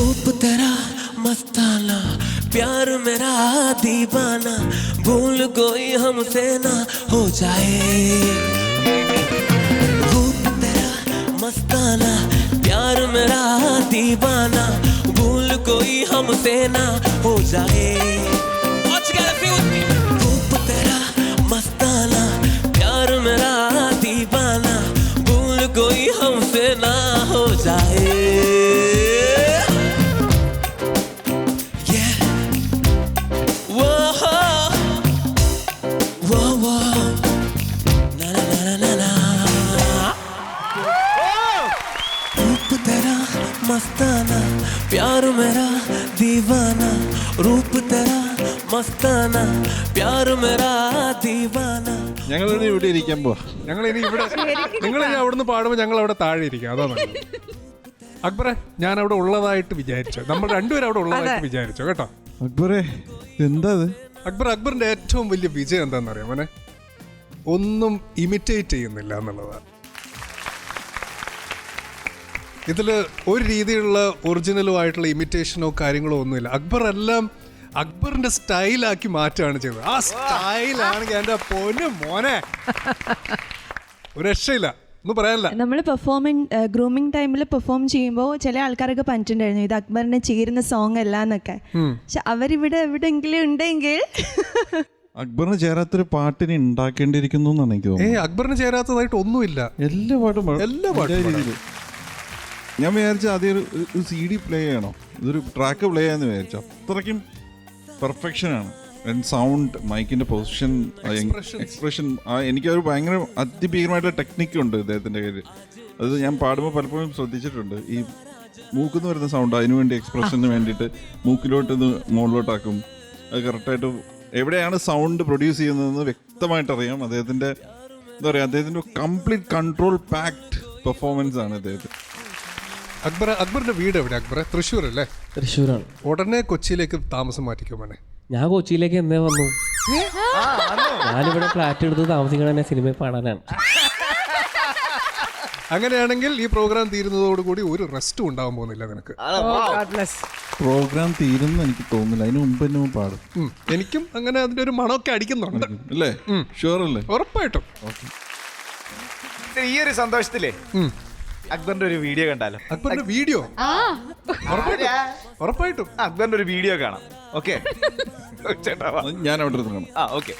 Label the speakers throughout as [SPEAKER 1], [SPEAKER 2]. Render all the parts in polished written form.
[SPEAKER 1] रूप तेरा मस्ताना, प्यार मेरा दीवाना, भूल कोई हमसे ना हो जाए। रूप तेरा मस्ताना, प्यार मेरा दीवाना, भूल कोई हमसे ना हो जाए। रूप तेरा मस्ताना, प्यार मेरा दीवाना, भूल कोई हमसे ना हो जाए। मस्ताना, प्यार मेरा दीवाना, रूप तेरा मस्ताना, प्यार मेरा दीवाना.
[SPEAKER 2] ഞങ്ങളിനി ഇവിടെ ഇരിക്കാൻ പോവാ. ഞങ്ങളിനി ഇവിടെ നിങ്ങളിനി അവിടുന്ന് പാടുമ്പോൾ ഞങ്ങൾ അവിടെ താഴെ ഇരിക്കാം. അതാണ് അക്ബറെ, ഞാൻ അവിടെ ഉള്ളതായിട്ട് വിചാരിച്ചു. നമ്മൾ രണ്ടുപേരും അവിടെ ഉള്ളതായിട്ട് വിചാരിച്ചു കേട്ടോ.
[SPEAKER 3] അക്ബറെ എന്താ
[SPEAKER 2] അക്ബറിന്റെ ഏറ്റവും വലിയ വിജയം എന്താണെന്ന് അറിയാം മോനെ? ഒന്നും ഇമിറ്റേറ്റ് ചെയ്യുന്നില്ല എന്നുള്ളതാണ്. ഇതിൽ ഒരു രീതിയിലുള്ള ഒറിജിനലോ ആയിട്ടുള്ള ഇമിറ്റേഷനോ കാര്യങ്ങളോ ഒന്നുമില്ല. അക്ബർ എല്ലാം അക്ബറിന്റെ സ്റ്റൈലാക്കി മാറ്റുകയാണ് ചെയ്തത്. ആ സ്റ്റൈലാണെങ്കിൽ എന്റെ പൊന്നു മോനെ ഒരു രക്ഷയില്ല, ഒന്നും പറയാനില്ല.
[SPEAKER 4] നമ്മൾ ഗ്രൂമിങ് ടൈമിൽ പെർഫോം ചെയ്യുമ്പോൾ ചില ആൾക്കാരൊക്കെ പറഞ്ഞിട്ടുണ്ടായിരുന്നു ഇത് അക്ബറിന് ചേരുന്ന സോങ് അല്ല എന്നൊക്കെ. പക്ഷെ അവരിവിടെ എവിടെയെങ്കിലും ഉണ്ടെങ്കിൽ
[SPEAKER 3] അക്ബറിന് ചേരാത്തൊരു പാട്ടിനെ ഉണ്ടാക്കേണ്ടിയിരിക്കുന്നു എന്നാണ് എനിക്ക് തോന്നുന്നത്.
[SPEAKER 2] അക്ബറിന് ചേരാത്തതായിട്ട് ഒന്നുമില്ല.
[SPEAKER 3] എല്ലാ പാട്ടും ഞാൻ വിചാരിച്ച ആദ്യം ഒരു CD പ്ലേ ചെയ്യണോ, ഇതൊരു ട്രാക്ക് പ്ലേ ചെയ്യാന്ന് വിചാരിച്ചു. അത്രയ്ക്കും പെർഫെക്ഷനാണ്. സൗണ്ട്, മൈക്കിന്റെ പൊസിഷൻ, എക്സ്പ്രഷൻ. എനിക്കൊരു ഭയങ്കര അതിഭീകരമായിട്ടുള്ള ടെക്നിക്കുണ്ട് ഇദ്ദേഹത്തിന്റെ കയ്യിൽ. അത് ഞാൻ പാടുമ്പോൾ പലപ്പോഴും ശ്രദ്ധിച്ചിട്ടുണ്ട്. ഈ മൂക്കിന്ന് വരുന്ന സൗണ്ട്, അതിനുവേണ്ടി എക്സ്പ്രഷന് വേണ്ടിയിട്ട് മൂക്കിലോട്ട് മുകളിലോട്ടാക്കും. അത് കറക്റ്റായിട്ട് എവിടെയാണ് സൗണ്ട് പ്രൊഡ്യൂസ് ചെയ്യുന്നതെന്ന് വ്യക്തമായിട്ട് അറിയാം. അദ്ദേഹത്തിന്റെ എന്താ പറയുക, അദ്ദേഹത്തിന്റെ കംപ്ലീറ്റ് കൺട്രോൾ പാക്ഡ് പെർഫോമൻസ് ആണ് അദ്ദേഹത്തിന്.
[SPEAKER 2] അക്ബറിന്റെ വീട് എവിടെ? അക്ബറെ തൃശ്ശൂർ അല്ലേ?
[SPEAKER 5] തൃശ്ശൂരാണ്.
[SPEAKER 2] ഉടനെ കൊച്ചിയിലേക്ക് താമസം മാറ്റിക്കോ മോനെ.
[SPEAKER 5] ഞാൻ കൊച്ചിയിലേക്ക് എന്നേ വന്നു. ഞാനിവിടെ ഫ്ലാറ്റ് എടുത്ത് താമസിക്കണം തന്നെ സിനിമയിൽ പാടാനാണ്.
[SPEAKER 2] അങ്ങനെയാണെങ്കിൽ ഈ പ്രോഗ്രാം തീരുന്നതോടുകൂടി ഒരു റെസ്റ്റും ഉണ്ടാവാൻ പോകുന്നില്ല നിനക്ക്.
[SPEAKER 3] പ്രോഗ്രാം തീരുന്നു എനിക്ക് തോന്നുന്നില്ല, അതിന് മുമ്പ് തന്നെ പാടും.
[SPEAKER 2] എനിക്കും അങ്ങനെ അതിന്റെ ഒരു മണമൊക്കെ അടിക്കുന്നുണ്ട്
[SPEAKER 3] അല്ലേ? ഷുവർ അല്ലേ?
[SPEAKER 2] ഉറപ്പായിട്ടും.
[SPEAKER 6] ഈ ഒരു സന്തോഷത്തിലേ അക്ബറിന്റെ ഒരു വീഡിയോ കണ്ടാലോ?
[SPEAKER 2] അക്ബറിന്റെ വീഡിയോ? ഉറപ്പായിട്ടും
[SPEAKER 6] അക്ബറിന്റെ ഒരു വീഡിയോ കാണാം. ഓക്കെ,
[SPEAKER 3] ഞാൻ അവിടെ കാണാം.
[SPEAKER 6] Okay.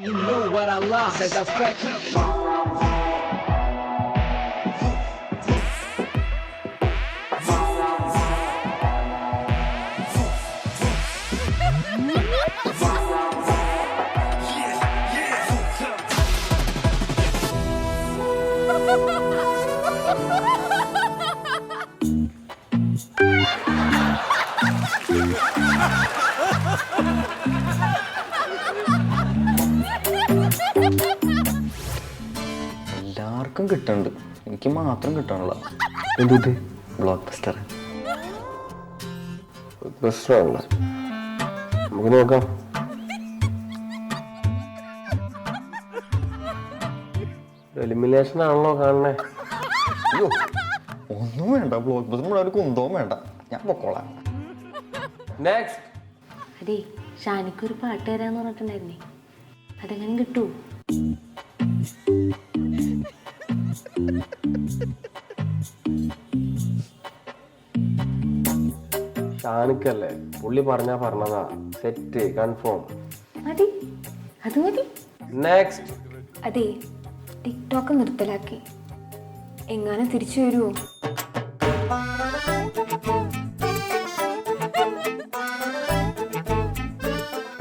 [SPEAKER 7] You know what I lost as I stretch.
[SPEAKER 8] എല്ലാവർക്കും കിട്ടുന്നുണ്ട്, എനിക്ക് മാത്രം കിട്ടാനുള്ള. എന്ത് ബ്ലോക്ക് ബസ്റ്റർ ആണല്ലോ, നമുക്ക് നോക്കാം. എലിമിനേഷൻ ആണല്ലോ കാണണേ. അയ്യോ ഒന്നും വേണ്ട, ബ്ലോക്ക് ബസ്റ്റർ ഒരു കുന്തവും വേണ്ട, ഞാൻ പൊക്കോളാം. നെക്സ്റ്റ്.
[SPEAKER 9] അതെ, ഷാനിക്കൊരു പാട്ട് തരാന്ന് പറഞ്ഞിട്ടുണ്ടായിരുന്നേ, അതെങ്ങനെ കിട്ടൂ?
[SPEAKER 8] ഷാനിക്കല്ലേ, പുള്ളി പറഞ്ഞതാ. Set, confirm.
[SPEAKER 9] മതി, അത് മതി.
[SPEAKER 8] നെക്സ്റ്റ്.
[SPEAKER 9] അതെ, ടിക്ടോക്ക് നിർത്തലാക്കി, എങ്ങാനും തിരിച്ചു വരുമോ?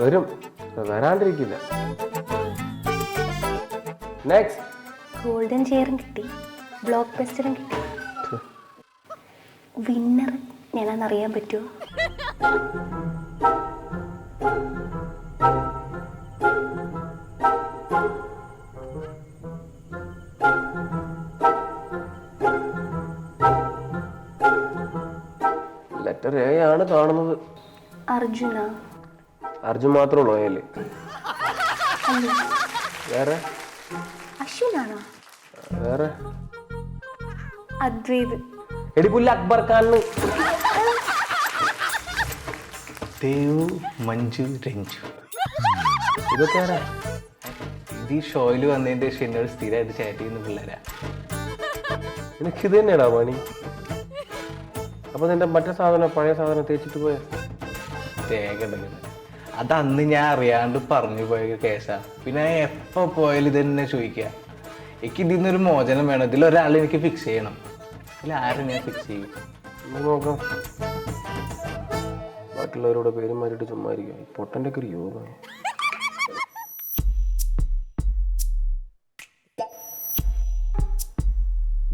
[SPEAKER 8] വരും, വരാണ്ടിരിക്കില്ല. നെക്സ്റ്റ്.
[SPEAKER 9] ഗോൾഡൻ ചെയറും കിട്ടി, ബ്ലോക്ക് ബസ്റ്ററും കിട്ടി. വിന്നർ ഞാനറിയാൻ പറ്റുമോ?
[SPEAKER 8] ലെറ്റർ എ ആണ് കാണുന്നത്.
[SPEAKER 9] അർജുന.
[SPEAKER 8] അർജുൻ മാത്രമേ ഉള്ളൂ എയില്? വേറെ?
[SPEAKER 9] അശ്വിനാണോ?
[SPEAKER 8] വേറെ?
[SPEAKER 9] അദ്വൈത്.
[SPEAKER 8] എടിപുല്ല അക്ബർ ഖാൻ.
[SPEAKER 6] ദേവു, മഞ്ജു, രഞ്ജു.
[SPEAKER 8] ഇതൊക്കെ ആരാ?
[SPEAKER 6] ഇത് ഈ ഷോയിൽ വന്നതിന്റെ ശേഷം എന്നോട് സ്ഥിരമായിട്ട് ചാറ്റ് ചെയ്യുന്ന പിള്ളേരാ.
[SPEAKER 8] എനിക്കിത് തന്നെയാടാ പണി. അപ്പൊ നിന്റെ മറ്റേ സാധനം, പഴയ സാധനം തേച്ചിട്ട് പോയ
[SPEAKER 6] തേങ്ങ എടുക്കുന്നത് അത് അന്ന് ഞാൻ അറിയാണ്ട് പറഞ്ഞു പോയ കേസാ. പിന്നെ എപ്പോ പോയാലും ഇത് തന്നെ ചോദിക്കുക. എനിക്ക് ഇതിൽ നിന്നൊരു മോചനം വേണം. ഇതിലൊരാൾ എനിക്ക് ഫിക്സ് ചെയ്യണം. ഇതിൽ ആരും ഞാൻ ഫിക്സ് ചെയ്യും.
[SPEAKER 8] നോക്കാം. ബാക്കിയുള്ളവരോട് പേരും മാറിയിട്ട് ചുമ്മാ ഇരിക്കുക. പൊട്ടൻ്റെ ഒക്കെ ഒരു യോഗമാണ്.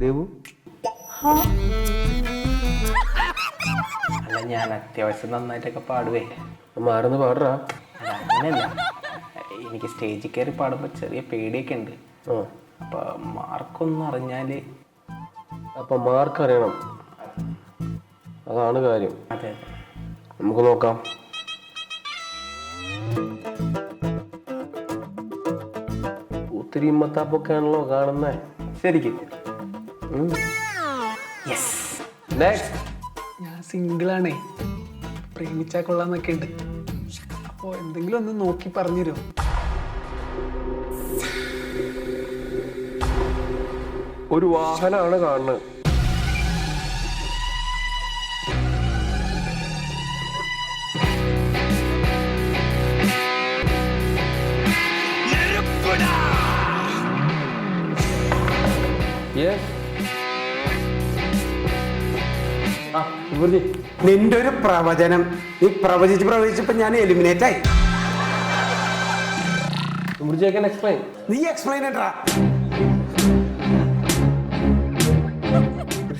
[SPEAKER 8] ദേവു.
[SPEAKER 5] അല്ല, ഞാൻ അത്യാവശ്യം നന്നായിട്ടൊക്കെ പാടുവേ.
[SPEAKER 8] മാറുന്ന പാടാ.
[SPEAKER 5] അങ്ങനെയല്ല, എനിക്ക് സ്റ്റേജിൽ കയറി പാടുമ്പോൾ ചെറിയ പേടിയൊക്കെ ഉണ്ട്. അപ്പൊ മാർക്കൊന്നും അറിഞ്ഞാല്.
[SPEAKER 8] അപ്പൊ മാർക്ക് അറിയണം, അതാണ് കാര്യം.
[SPEAKER 5] അതെ,
[SPEAKER 8] നമുക്ക് നോക്കാം. ഒത്തിരി മത്താപ്പൊക്കെ ആണല്ലോ കാണുന്നേ
[SPEAKER 5] ശരിക്കും.
[SPEAKER 8] നെക്സ്റ്റ്.
[SPEAKER 10] ഞാൻ സിംഗിളാണേ, പ്രേമിച്ചാൽ കൊള്ളാന്നൊക്കെ ഉണ്ട്. അപ്പോ എന്തെങ്കിലും ഒന്ന് നോക്കി പറഞ്ഞുതരും.
[SPEAKER 8] ഒരു വാഹനമാണ് കാണുന്നത്.
[SPEAKER 10] നിന്റെ ഒരു പ്രവചനം, നീ പ്രവചിച്ചപ്പോ ഞാൻ എലിമിനേറ്റ് ആയി. നീ എക്സ്പ്ലെയിൻ ഇട്ടാ.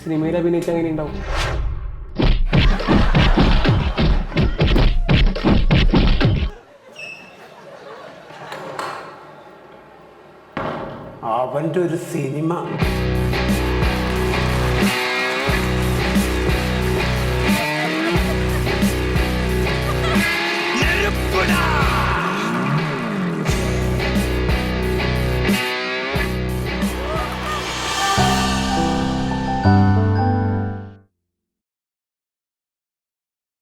[SPEAKER 5] സിനിമയിൽ അഭിനയിച്ച അങ്ങനെ ഉണ്ടാവും.
[SPEAKER 10] അവന്റെ ഒരു സിനിമ